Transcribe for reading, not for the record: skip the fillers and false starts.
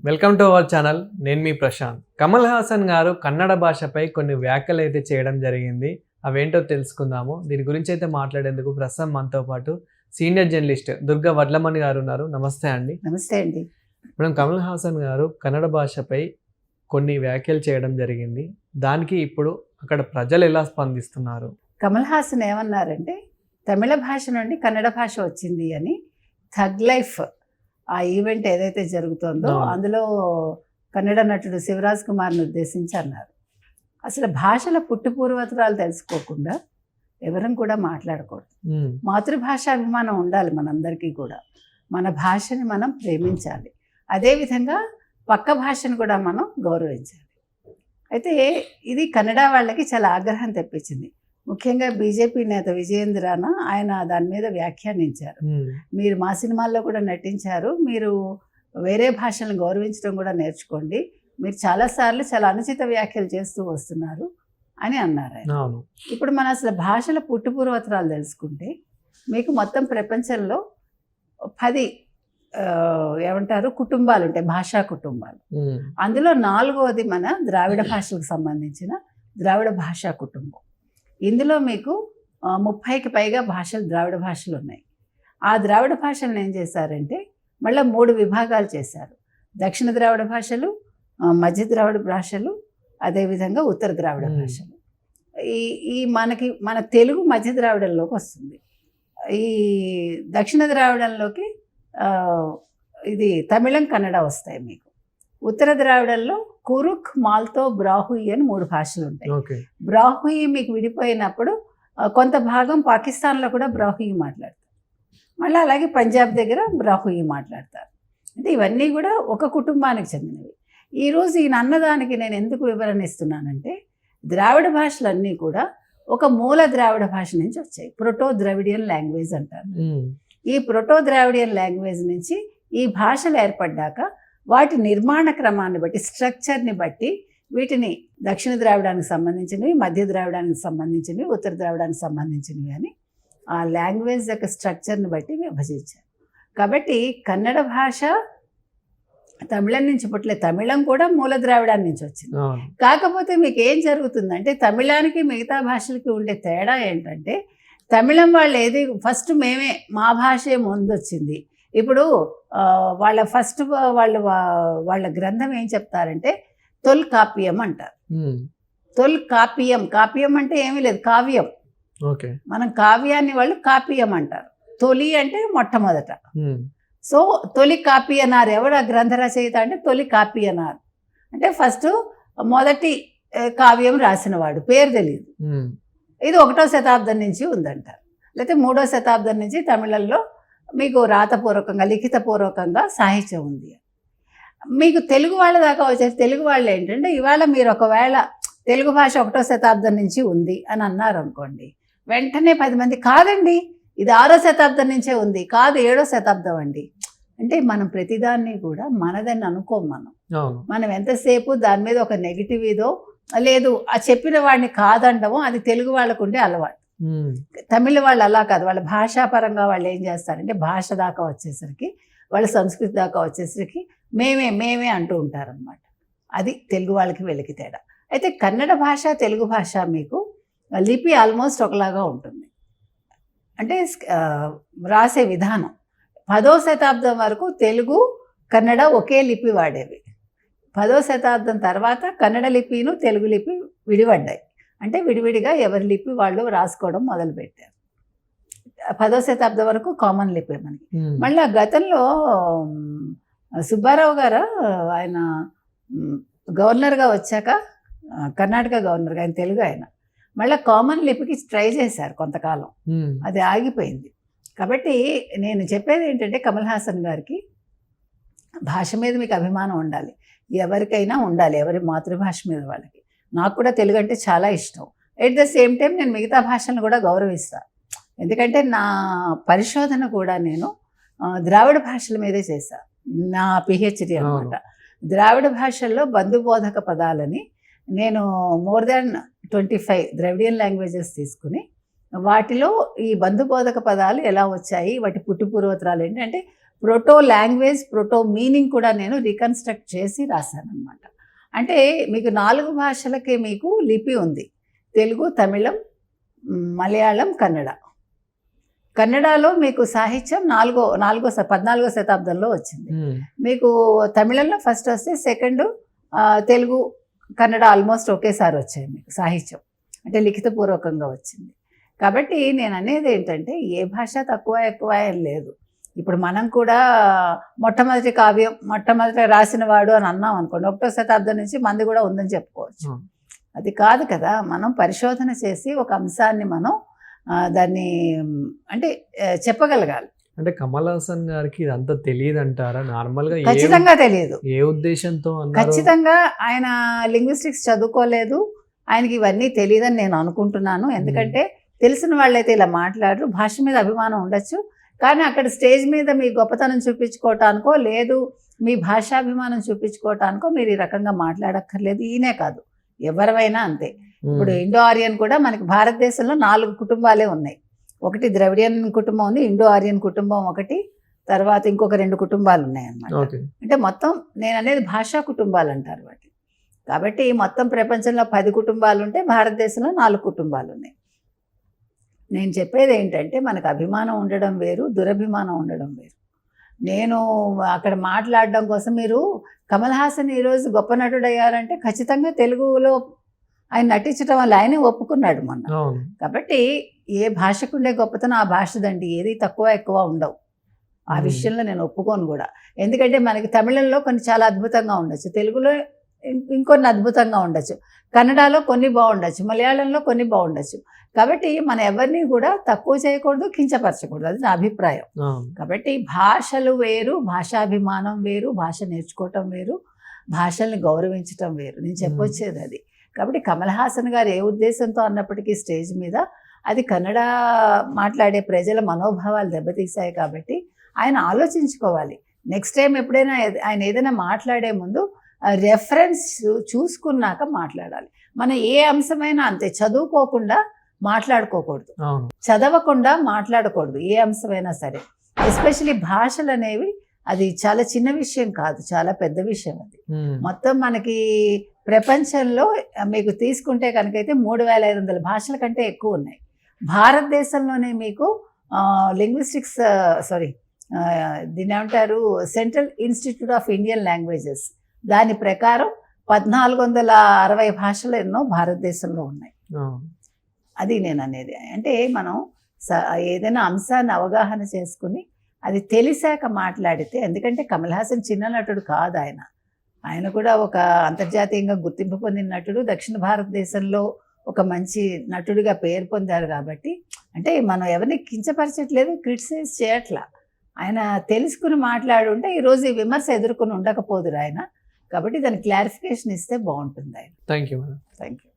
Welcome to our channel. నేను మీ ప్రశాంత్. కమల్ హాసన్ గారు కన్నడ భాషపై కొన్ని వ్యాఖ్యలు అయితే చేయడం జరిగింది. అవేంటో తెలుసుకుందాము. దీని గురించి అయితే మాట్లాడేందుకు ప్రస్తుతం మనతో పాటు సీనియర్ జర్నలిస్ట్ దుర్గా వడ్లమణి గారు ఉన్నారు. నమస్తే అండి. నమస్తే అండి. మేడం, కమల్ హాసన్ గారు కన్నడ భాషపై కొన్ని వ్యాఖ్యలు చేయడం జరిగింది. దానికి ఇప్పుడు అక్కడ ప్రజలు ఎలా స్పందిస్తున్నారు? కమల్ హాసన్ ఏమన్నారంటే, తమిళ భాష నుండి కన్నడ భాష వచ్చింది అని థగ్ లైఫ్ ఆ ఈవెంట్ ఏదైతే జరుగుతుందో అందులో కన్నడ నటుడు శివరాజ్ కుమార్ని ఉద్దేశించి అన్నారు. అసలు భాషల పుట్టుపూర్వతరాలు తెలుసుకోకుండా ఎవరం కూడా మాట్లాడకూడదు. మాతృభాష అభిమానం ఉండాలి మనందరికీ కూడా. మన భాషని మనం ప్రేమించాలి. అదేవిధంగా పక్క భాషను కూడా మనం గౌరవించాలి. అయితే ఇది కన్నడ వాళ్ళకి చాలా ఆగ్రహం తెప్పించింది. ముఖ్యంగా బీజేపీ నేత విజయేంద్రన ఆయన దాని మీద వ్యాఖ్యానించారు. మీరు మా సినిమాల్లో కూడా నటించారు, మీరు వేరే భాషలను గౌరవించడం కూడా నేర్చుకోండి, మీరు చాలాసార్లు చాలా అనుచిత వ్యాఖ్యలు చేస్తూ వస్తున్నారు అని అన్నారు ఆయన. ఇప్పుడు మన అసలు భాషల పుట్టుపూర్వతరాలు తెలుసుకుంటే మీకు మొత్తం ప్రపంచంలో 10 కుటుంబాలు ఉంటాయి, భాషా కుటుంబాలు. అందులో 4వది మన ద్రావిడ భాషలకు సంబంధించిన ద్రావిడ భాషా కుటుంబం. ఇందులో మీకు 30కి పైగా భాషలు ద్రావిడ భాషలు ఉన్నాయి. ఆ ద్రావిడ భాషలను ఏం చేశారంటే మళ్ళీ 3 విభాగాలు చేశారు. దక్షిణ ద్రావిడ భాషలు, మధ్య ద్రావిడ భాషలు, అదేవిధంగా ఉత్తర ద్రావిడ భాషలు. మన తెలుగు మధ్య ద్రావిడంలోకి వస్తుంది. ఈ దక్షిణ ద్రావిడంలోకి ఇది తమిళం, కన్నడ వస్తాయి. మీకు ఉత్తర ద్రావిడంలో కురుక్, మాల్తో, బ్రాహుయి అని 3 భాషలు ఉంటాయి. బ్రాహుయి మీకు విడిపోయినప్పుడు కొంత భాగం పాకిస్తాన్లో కూడా బ్రాహుయి మాట్లాడతారు. మళ్ళీ అలాగే పంజాబ్ దగ్గర బ్రాహుయి మాట్లాడతారు. అంటే ఇవన్నీ కూడా ఒక కుటుంబానికి చెందినవి. ఈరోజు ఈయన అన్నదానికి నేను ఎందుకు వివరణ ఇస్తున్నానంటే, ద్రావిడ భాషలన్నీ కూడా ఒక మూల ద్రావిడ భాష నుంచి వచ్చాయి. ప్రోటో ద్రవిడియన్ లాంగ్వేజ్ అంటారు. ఈ ప్రోటో ద్రావిడియన్ లాంగ్వేజ్ నుంచి ఈ భాషలు ఏర్పడ్డాక వాటి నిర్మాణ క్రమాన్ని బట్టి, స్ట్రక్చర్ని బట్టి వీటిని దక్షిణ ద్రావిడానికి సంబంధించినవి, మధ్య ద్రావిడానికి సంబంధించినవి, ఉత్తర ద్రావిడానికి సంబంధించినవి అని ఆ లాంగ్వేజ్ యొక్క స్ట్రక్చర్ని బట్టి విభజించారు. కాబట్టి కన్నడ భాష తమిళం నుంచి పుట్టలే, తమిళం కూడా మూల ద్రావిడాన్ని నుంచి వచ్చింది. కాకపోతే మీకు ఏం జరుగుతుందంటే, తమిళానికి మిగతా భాషలకి ఉండే తేడా ఏంటంటే, తమిళం వాళ్ళు ఏది ఫస్ట్ మా భాషే ముందొచ్చింది. ఇప్పుడు వాళ్ళ ఫస్ట్ వాళ్ళ గ్రంథం ఏం చెప్తారంటే తొల్కాప్యం అంటారు. తొల్కాప్యం, కాప్యం అంటే ఏమీ లేదు, కావ్యం. మనం కావ్యాన్ని వాళ్ళు కాప్యం అంటారు. తొలి అంటే మొట్టమొదట. సో తొలి కాప్యనార్ ఎవరు? ఆ గ్రంథ రచయిత అంటే తొలి కాప్యనార్ అంటే ఫస్ట్ మొదటి కావ్యం రాసినవాడు, పేరు తెలియదు. ఇది 1వ శతాబ్దం నుంచి ఉందంటారు. లేకపోతే 3వ శతాబ్దం నుంచి తమిళంలో మీకు రాతపూర్వకంగా, లిఖితపూర్వకంగా సాహిత్యం ఉంది. మీకు తెలుగు వాళ్ళ దాకా వచ్చేసి తెలుగు వాళ్ళు ఏంటంటే, ఇవాళ మీరు ఒకవేళ తెలుగు భాష 1వ శతాబ్దం నుంచి ఉంది అని అన్నారు అనుకోండి, వెంటనే 10 మంది కాదండి ఇది 6వ శతాబ్దం నుంచే ఉంది, కాదు 7వ శతాబ్దం అండి. అంటే మనం ప్రతిదాన్ని కూడా మనదని అనుకోం. మనం ఎంతసేపు దాని మీద ఒక నెగిటివ్ ఇదో లేదు ఆ చెప్పిన వాడిని కాదండమో అది తెలుగు వాళ్ళకు ఉండే అలవాటు. తమిళ వాళ్ళు అలా కాదు. వాళ్ళ భాషాపరంగా వాళ్ళు ఏం చేస్తారంటే, భాష దాకా వచ్చేసరికి, వాళ్ళ సంస్కృతి దాకా వచ్చేసరికి మేమే అంటూ ఉంటారనమాట. అది తెలుగు వాళ్ళకి వీళ్ళకి తేడా. అయితే కన్నడ భాష, తెలుగు భాష మీకు లిపి ఆల్మోస్ట్ ఒకలాగా ఉంటుంది. అంటే రాసే విధానం 10వ శతాబ్దం వరకు తెలుగు, కన్నడ ఒకే లిపి వాడేవి. 10వ శతాబ్దం తర్వాత కన్నడ లిపిను తెలుగు లిపి విడిపడ్డాయి. అంటే విడివిడిగా ఎవరి లిపి వాళ్ళు రాసుకోవడం మొదలుపెట్టారు. 10వ శతాబ్దం వరకు కామన్ లిపి మనకి. మళ్ళీ గతంలో సుబ్బారావు గారు ఆయన గవర్నర్గా వచ్చాక, కర్ణాటక గవర్నర్గా, ఆయన తెలుగు ఆయన, మళ్ళీ కామన్ లిపికి ట్రై చేశారు కొంతకాలం, అది ఆగిపోయింది. కాబట్టి నేను చెప్పేది ఏంటంటే, కమల్ హాసన్ గారికి భాష మీద మీకు అభిమానం ఉండాలి, ఎవరికైనా ఉండాలి, ఎవరి మాతృభాష మీద వాళ్ళకి. నాకు కూడా తెలుగు అంటే చాలా ఇష్టం. ఎట్ ద సేమ్ టైం నేను మిగతా భాషలను కూడా గౌరవిస్తాను. ఎందుకంటే నా పరిశోధన కూడా నేను ద్రావిడ భాషల మీదే చేశాను, నా పిహెచ్డి అనమాట. ద్రావిడ భాషల్లో బంధుబోధక పదాలని నేను మోర్ దాన్ 25 ద్రవిడియన్ లాంగ్వేజెస్ తీసుకుని వాటిలో ఈ బంధుబోధక పదాలు ఎలా వచ్చాయి, వాటి పుట్టుపూర్వతరాలు ఏంటంటే ప్రోటో లాంగ్వేజ్, ప్రోటో మీనింగ్ కూడా నేను రీకన్స్ట్రక్ట్ చేసి రాశాను అనమాట. అంటే మీకు 4 భాషలకి మీకు లిపి ఉంది. తెలుగు, తమిళం, మలయాళం, కన్నడ. కన్నడలో మీకు సాహిత్యం 14వ శతాబ్దంలో వచ్చింది. మీకు తమిళంలో ఫస్ట్ వస్తే సెకండ్, తెలుగు, కన్నడ ఆల్మోస్ట్ ఒకేసారి వచ్చాయి మీకు సాహిత్యం, అంటే లిఖితపూర్వకంగా వచ్చింది. కాబట్టి నేను అనేది ఏంటంటే ఏ భాష తక్కువ ఎక్కువ ఏం లేదు. ఇప్పుడు మనం కూడా మొట్టమొదటి కావ్యం మొట్టమొదటి రాసిన వాడు అని అన్నాం అనుకోండి, 1వ శతాబ్దం నుంచి మంది కూడా ఉందని చెప్పుకోవచ్చు. అది కాదు కదా, మనం పరిశోధన చేసి ఒక అంశాన్ని మనం దాన్ని అంటే చెప్పగలగాలి. అంటే కమల్ హాసన్ గారికి ఇదంతా తెలియదు అంటారా? నార్మల్గా ఖచ్చితంగా తెలియదు. ఏ ఉద్దేశంతో? ఖచ్చితంగా ఆయన లింగ్విస్టిక్స్ చదువుకోలేదు, ఆయనకి ఇవన్నీ తెలియదని నేను అనుకుంటున్నాను. ఎందుకంటే తెలిసిన వాళ్ళైతే ఇలా మాట్లాడరు. భాష మీద అభిమానం ఉండొచ్చు, కానీ అక్కడ స్టేజ్ మీద మీ గొప్పతనం చూపించుకోవటానికో లేదు మీ భాషాభిమానం చూపించుకోవటానికో మీరు ఈ రకంగా మాట్లాడక్కర్లేదు. ఈయనే కాదు, ఎవరైనా అంతే. ఇప్పుడు ఇండో ఆరియన్ కూడా మనకి భారతదేశంలో 4 కుటుంబాలే ఉన్నాయి. ఒకటి ద్రవిడియన్ కుటుంబం ఉంది, ఇండో ఆరియన్ కుటుంబం ఒకటి, తర్వాత ఇంకొక 2 కుటుంబాలు ఉన్నాయి అన్నమాట. అంటే మొత్తం నేను అనేది భాషా కుటుంబాలు అంటారు వాటి. కాబట్టి మొత్తం ప్రపంచంలో 10 కుటుంబాలు ఉంటే భారతదేశంలో 4 కుటుంబాలు ఉన్నాయి. నేను చెప్పేది ఏంటంటే మనకు అభిమానం ఉండడం వేరు, దురభిమానం ఉండడం వేరు. నేను అక్కడ మాట్లాడడం కోసం మీరు కమల్ హాసన్ ఈరోజు గొప్ప నటుడు అయ్యారంటే ఖచ్చితంగా తెలుగులో ఆయన నటించడం వల్ల ఆయనే ఒప్పుకున్నాడు మొన్న. కాబట్టి ఏ భాషకుండే గొప్పతనం ఆ భాషదండి, ఏది తక్కువ ఎక్కువ ఉండవు. ఆ విషయంలో నేను ఒప్పుకోను కూడా. ఎందుకంటే మనకి తమిళంలో కొన్ని చాలా అద్భుతంగా ఉండొచ్చు, తెలుగులో ఇంకొన్ని అద్భుతంగా ఉండొచ్చు, కన్నడలో కొన్ని బాగుండొచ్చు, మలయాళంలో కొన్ని బాగుండొచ్చు. కాబట్టి మనం ఎవరిని కూడా తక్కువ చేయకూడదు, కించపరచకూడదు, అది నా అభిప్రాయం. కాబట్టి భాషలు వేరు, భాషాభిమానం వేరు, భాష నేర్చుకోవటం వేరు, భాషల్ని గౌరవించటం వేరు. నేను చెప్పొచ్చేది అది. కాబట్టి కమల్ హాసన్ గారు ఏ ఉద్దేశంతో అన్నప్పటికీ స్టేజ్ మీద అది కన్నడ మాట్లాడే ప్రజల మనోభావాలు దెబ్బతీశాయి. కాబట్టి ఆయన ఆలోచించుకోవాలి. నెక్స్ట్ టైం ఎప్పుడైనా ఆయన ఏదైనా మాట్లాడే ముందు రెఫరెన్స్ చూసుకున్నాక మాట్లాడాలి. మనం ఏ అంశమైనా అంతే, చదువుకోకుండా మాట్లాడుకోకూడదు, చదవకుండా మాట్లాడకూడదు ఏ అంశమైనా సరే. ఎస్పెషలీ భాషలు అనేవి అది చాలా చిన్న విషయం కాదు, చాలా పెద్ద విషయం అది. మొత్తం మనకి ప్రపంచంలో మీకు తీసుకుంటే కనుకైతే 3500 భాషల కంటే ఎక్కువ ఉన్నాయి. భారతదేశంలోనే మీకు లింగ్విస్టిక్స్ దీని ఏమంటారు, central institute of Indian languages, దాని ప్రకారం 1460 భాషలు ఎన్నో భారతదేశంలో ఉన్నాయి. అది నేను అనేది. అంటే మనం ఏదైనా అంశాన్ని అవగాహన చేసుకుని అది తెలిసాక మాట్లాడితే, ఎందుకంటే కమల్ హాసన్ చిన్న నటుడు కాదు, ఆయన కూడా ఒక అంతర్జాతీయంగా గుర్తింపు పొందిన నటుడు, దక్షిణ భారతదేశంలో ఒక మంచి నటుడిగా పేరు పొందారు. కాబట్టి అంటే మనం ఎవరిని కించపరచట్లేదు, క్రిటిసైజ్ చేయట్లా. ఆయన తెలుసుకుని మాట్లాడుంటే ఈరోజు ఈ విమర్శ ఎదుర్కొని ఉండకపోదురు ఆయన. కాబట్టి దాని క్లారిఫికేషన్ ఇస్తే బాగుంటుంది ఆయన. Thank you madam. Thank you.